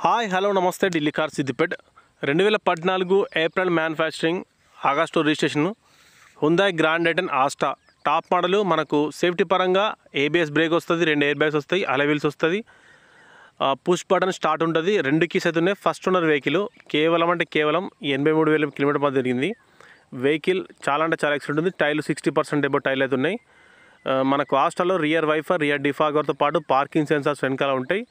Hi hello నమస్తే Delhi car Siddipet 2014 April manufacturing August registration Hyundai grand i ten Asta top model మనకు safety పరంగా ABS brake వస్తుంది, 2 air bags వస్తాయి, alloy wheels వస్తుంది, push button start ఉంటుంది, 2 keys అయితే ఉన్నాయి. ఫస్ట్ ఓనర్ వెహికల్ కేవలం 83,000 కిలోమీటర్ మధ్య జరిగింది. వెహికల్ చాలా ఎక్సలెంట్ ఉంది. టైర్లు 60% ఎబో టైర్లు అయితే ఉన్నాయి. మనకు ఆస్టాలో రియర్ వైఫర్, రియర్ డిఫాగర్తో పాటు పార్కింగ్ సెన్సార్స్ వెనకాల ఉంటాయి.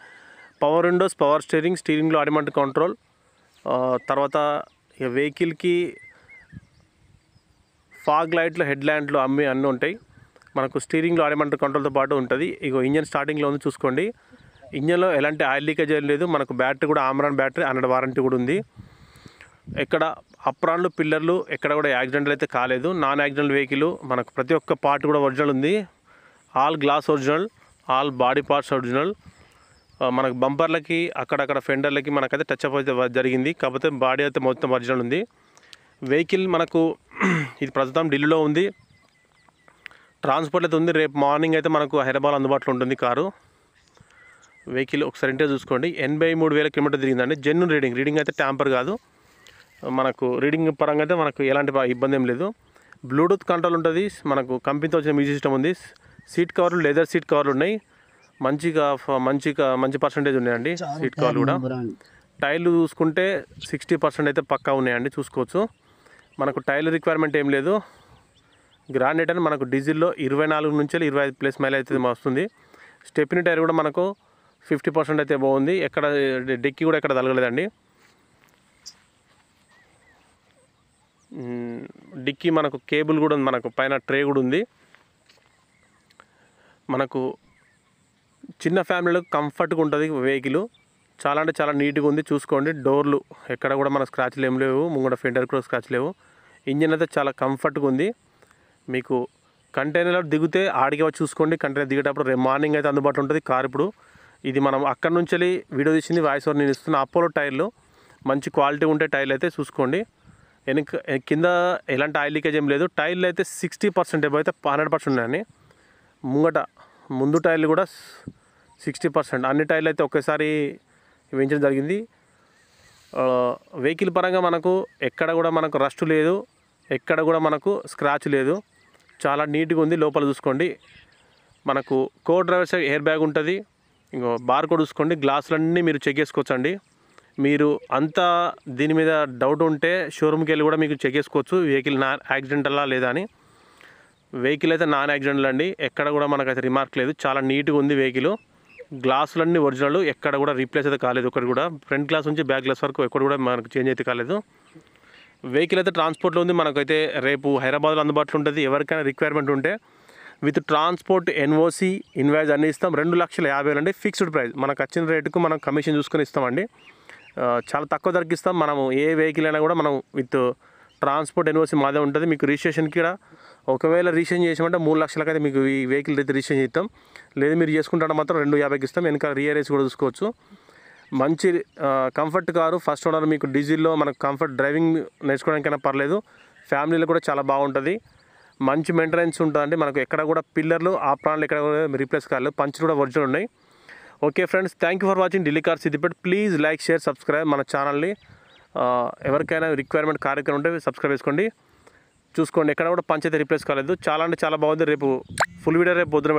పవర్ విండోస్, పవర్ స్టీరింగ్లో ఆటోమేటిక్ కంట్రోల్. తర్వాత వెహికల్కి ఫాగ్ లైట్లు, హెడ్ ల్యాండ్లు అన్నీ ఉంటాయి. మనకు స్టీరింగ్లో ఆటోమేటిక్ కంట్రోల్తో పాటు ఉంటుంది. ఇగో ఇంజన్ స్టార్టింగ్లో ఉంది చూసుకోండి. ఇంజన్లో ఎలాంటి ఆయిల్ లీకేజ్ లేదు. మనకు బ్యాటరీ కూడా ఆమ్రాన్ బ్యాటరీ, 100 వారంటీ కూడా ఉంది. ఎక్కడ అప్రాన్లు, పిల్లర్లు ఎక్కడ కూడా యాక్సిడెంట్లు అయితే కాలేదు. Non accident vehicle. మనకు ప్రతి ఒక్క పార్ట్ కూడా ఒరిజినల్ ఉంది. All glass original, all body parts original. మనకు బంపర్లకి అక్కడక్కడ ఫెండర్లకి మనకైతే టచ్ అప్ అయితే జరిగింది. కాకపోతే బాడీ అయితే మొత్తం ఒరిజినల్ ఉంది. వెహికల్ మనకు ఇది ప్రస్తుతం ఢిల్లీలో ఉంది. ట్రాన్స్పోర్ట్ అయితే ఉంది. రేపు మార్నింగ్ అయితే మనకు హైదరాబాద్ అందుబాటులో ఉంటుంది కారు. వెహికల్ ఒకసారి ఇంటే చూసుకోండి. 83,000 కిలోమీటర్ తిరిగిందండి. జెన్యూన్ రీడింగ్ అయితే ట్యాంపర్ కాదు. మనకు రీడింగ్ పరంగా అయితే మనకు ఎలాంటి ఇబ్బంది ఏం లేదు. బ్లూటూత్ కంట్రోల్ ఉంటుంది. మనకు కంపెనీతో వచ్చిన మ్యూజిక్ సిస్టమ్ ఉంది. సీట్ కవర్లు లెదర్ సీట్ కవర్లు ఉన్నాయి. మంచి పర్సెంటేజ్ ఉన్నాయండి సీట్ కవర్లు కూడా. టైర్లు చూసుకుంటే 60% అయితే పక్కా ఉన్నాయండి, చూసుకోవచ్చు. మనకు టైర్లు రిక్వైర్మెంట్ ఏం లేదు. గ్రాండ్ ఐటెన్ మనకు డీజిల్లో 24 నుంచి 25+ మైలేజ్ అయితే వస్తుంది. స్టెప్నీ టైర్ కూడా మనకు 50% అయితే బాగుంది. ఎక్కడ డిక్కీ కూడా ఎక్కడ తగలలేదండి. డిక్కీ మనకు కేబుల్ కూడా ఉంది. మనకు పైన ట్రే కూడా ఉంది. మనకు చిన్న ఫ్యామిలీలకు కంఫర్ట్గా ఉంటుంది వెహికల్. చాలా నీట్గా ఉంది, చూసుకోండి. డోర్లు ఎక్కడ కూడా మన స్క్రాచ్లు ఏం లేవు. ముంగడ ఫెండర్ కూడా స్క్రాచ్ లేవు. ఇంజిన్ అయితే చాలా కంఫర్ట్గా ఉంది. మీకు కంటైనర్లో దిగితే ఆడిగా చూసుకోండి. కంటైనర్ దిగేటప్పుడు మార్నింగ్ అయితే అందుబాటులో ఉంటుంది కార్. ఇప్పుడు ఇది మనం అక్కడ నుంచి వీడియో తీసింది, వాయిస్ ఓవర్ నేను ఇస్తున్న. అపోలో టైర్లు మంచి క్వాలిటీ ఉంటే టైర్లు అయితే చూసుకోండి. కింద ఎలాంటి ఆయిల్ లీకేజ్ ఏం లేదు. టైర్లు అయితే 60% ఎబో అయితే 100% ఉన్నాయని. ముందు టైర్లు కూడా 60%. అన్ని టైర్లు అయితే ఒకేసారి వేయించడం జరిగింది. వెహికల్ పరంగా మనకు ఎక్కడ కూడా మనకు రస్ట్ లేదు, ఎక్కడ కూడా మనకు స్క్రాచ్ లేదు. చాలా నీట్గా ఉంది. లోపల చూసుకోండి. మనకు కో డ్రైవర్ సైడ్ ఎయిర్ బ్యాగ్ ఉంటుంది. ఇంకో బార్ కోడ్ చూసుకోండి. గ్లాసులన్నీ మీరు చెక్ చేసుకోవచ్చండి. మీరు అంతా దీని మీద డౌట్ ఉంటే షోరూమ్కి వెళ్ళి కూడా మీకు చెక్ చేసుకోవచ్చు వెహికల్ యాక్సిడెంటలా లేదా అని. వెహికల్ అయితే నాన్ యాక్సిడెంటల్ అండి. ఎక్కడ కూడా మనకైతే రిమార్క్ లేదు. చాలా నీట్గా ఉంది వెహికల్. గ్లాసులన్నీ ఒరిజినల్, ఎక్కడ కూడా రీప్లేస్ అయితే కాలేదు. ఒకటి కూడా ఫ్రంట్ గ్లాస్ నుంచి బ్యాక్ గ్లాస్ వరకు ఎక్కడ కూడా మనకు చేంజ్ అయితే కాలేదు. వెహికల్ అయితే ట్రాన్స్పోర్ట్లో ఉంది. మనకైతే రేపు హైదరాబాద్లో అందుబాటులో ఉంటుంది. ఎవరికైనా రిక్వైర్మెంట్ ఉంటే విత్ ట్రాన్స్పోర్ట్, ఎన్ఓసి, ఇన్వాయిస్ అన్నీ ఇస్తాం. 2,50,000 అండి ఫిక్స్డ్ ప్రైస్. మనకు వచ్చిన రేటుకు మనం కమిషన్ చూసుకొని ఇస్తామండి. చాలా తక్కువ ధరకి ఇస్తాం. మనము ఏ వెహికల్ అయినా కూడా మనం విత్ ట్రాన్స్పోర్ట్, ఎన్ఓసి మాదే ఉంటుంది. మీకు రిజిస్ట్రేషన్కి కూడా ఒకవేళ రిజిస్ట్రేషన్ చేసామంటే 3 లక్షలకి అయితే మీకు ఈ వెహికల్ అయితే రిజిస్ట్రేషన్ చేస్తాం. లేదు మీరు చేసుకుంటే మాత్రం 2,50,000కి ఇస్తాం. వెనక రియర్ ఏసీ కూడా చూసుకోవచ్చు. మంచి కంఫర్ట్ కారు. First owner. మీకు డీజిల్లో మనకు కంఫర్ట్ డ్రైవింగ్ నేర్చుకోవడానికైనా పర్లేదు. ఫ్యామిలీలో కూడా చాలా బాగుంటుంది. మంచి మెయింటెనెన్స్ ఉంటుందండి. మనకు ఎక్కడ కూడా పిల్లర్లు, ఆ ప్రాణాలు ఎక్కడ కూడా రీప్లేస్ కాలేదు. పంచులు కూడా ఒరిజినల్ ఉన్నాయి. Okay friends, thank you for watching Delhi car Siddipet. Please like, share, subscribe మన ఛానల్ని. ఎవరికైనా రిక్వైర్మెంట్ కార్యక్రమం ఉంటే సబ్స్క్రైబ్ చేసుకోండి. చూసుకోండి, ఎక్కడ కూడా పంచ్ అయితే రీప్లేస్ కాలేదు. చాలా బాగుంది. రేపు ఫుల్ వీడియో రేపు పొద్దున